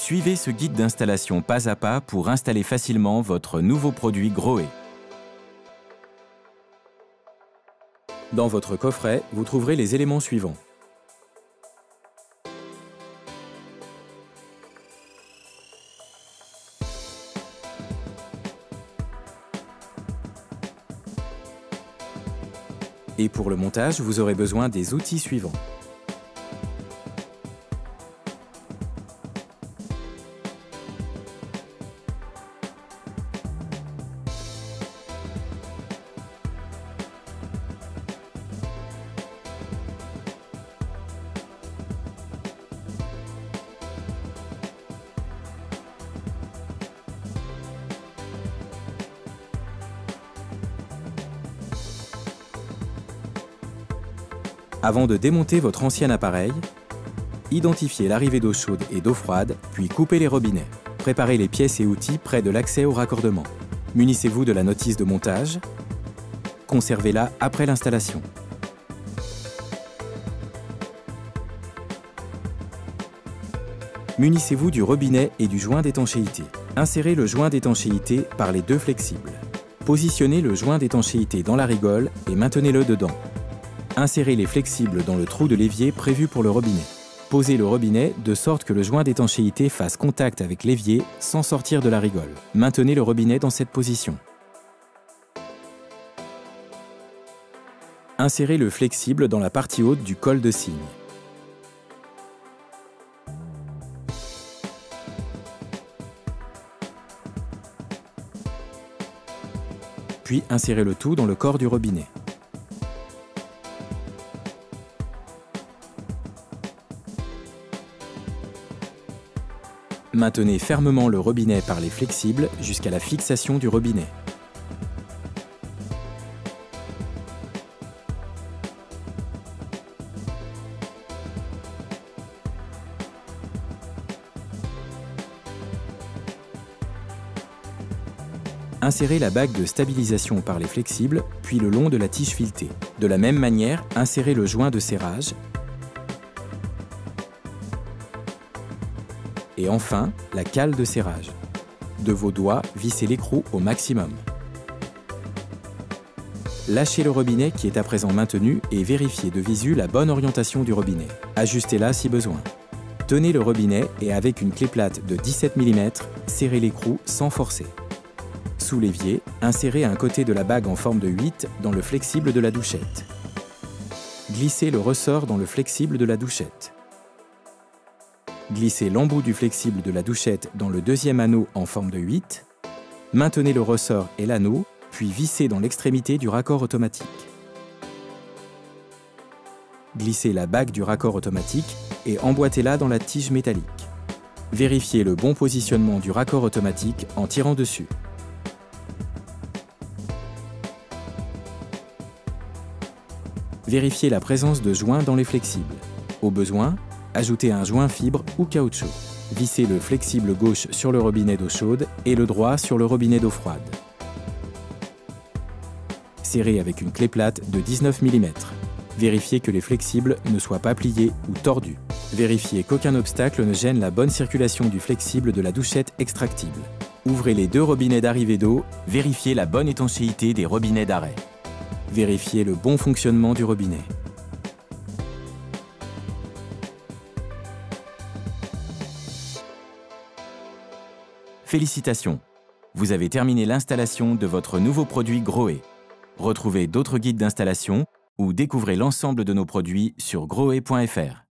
Suivez ce guide d'installation pas à pas pour installer facilement votre nouveau produit Grohe. Dans votre coffret, vous trouverez les éléments suivants. Et pour le montage, vous aurez besoin des outils suivants. Avant de démonter votre ancien appareil, identifiez l'arrivée d'eau chaude et d'eau froide, puis coupez les robinets. Préparez les pièces et outils près de l'accès au raccordement. Munissez-vous de la notice de montage. Conservez-la après l'installation. Munissez-vous du robinet et du joint d'étanchéité. Insérez le joint d'étanchéité par les deux flexibles. Positionnez le joint d'étanchéité dans la rigole et maintenez-le dedans. Insérez les flexibles dans le trou de l'évier prévu pour le robinet. Posez le robinet de sorte que le joint d'étanchéité fasse contact avec l'évier sans sortir de la rigole. Maintenez le robinet dans cette position. Insérez le flexible dans la partie haute du col de cygne. Puis insérez le tout dans le corps du robinet. Maintenez fermement le robinet par les flexibles jusqu'à la fixation du robinet. Insérez la bague de stabilisation par les flexibles, puis le long de la tige filetée. De la même manière, insérez le joint de serrage. Et enfin, la cale de serrage. De vos doigts, vissez l'écrou au maximum. Lâchez le robinet qui est à présent maintenu et vérifiez de visu la bonne orientation du robinet. Ajustez-la si besoin. Tenez le robinet et avec une clé plate de 17 mm, serrez l'écrou sans forcer. Sous l'évier, insérez un côté de la bague en forme de 8 dans le flexible de la douchette. Glissez le ressort dans le flexible de la douchette. Glissez l'embout du flexible de la douchette dans le deuxième anneau en forme de 8. Maintenez le ressort et l'anneau, puis vissez dans l'extrémité du raccord automatique. Glissez la bague du raccord automatique et emboîtez-la dans la tige métallique. Vérifiez le bon positionnement du raccord automatique en tirant dessus. Vérifiez la présence de joints dans les flexibles. Au besoin, ajoutez un joint fibre ou caoutchouc. Vissez le flexible gauche sur le robinet d'eau chaude et le droit sur le robinet d'eau froide. Serrez avec une clé plate de 19 mm. Vérifiez que les flexibles ne soient pas pliés ou tordus. Vérifiez qu'aucun obstacle ne gêne la bonne circulation du flexible de la douchette extractible. Ouvrez les deux robinets d'arrivée d'eau. Vérifiez la bonne étanchéité des robinets d'arrêt. Vérifiez le bon fonctionnement du robinet. Félicitations! Vous avez terminé l'installation de votre nouveau produit Grohe. Retrouvez d'autres guides d'installation ou découvrez l'ensemble de nos produits sur grohe.fr.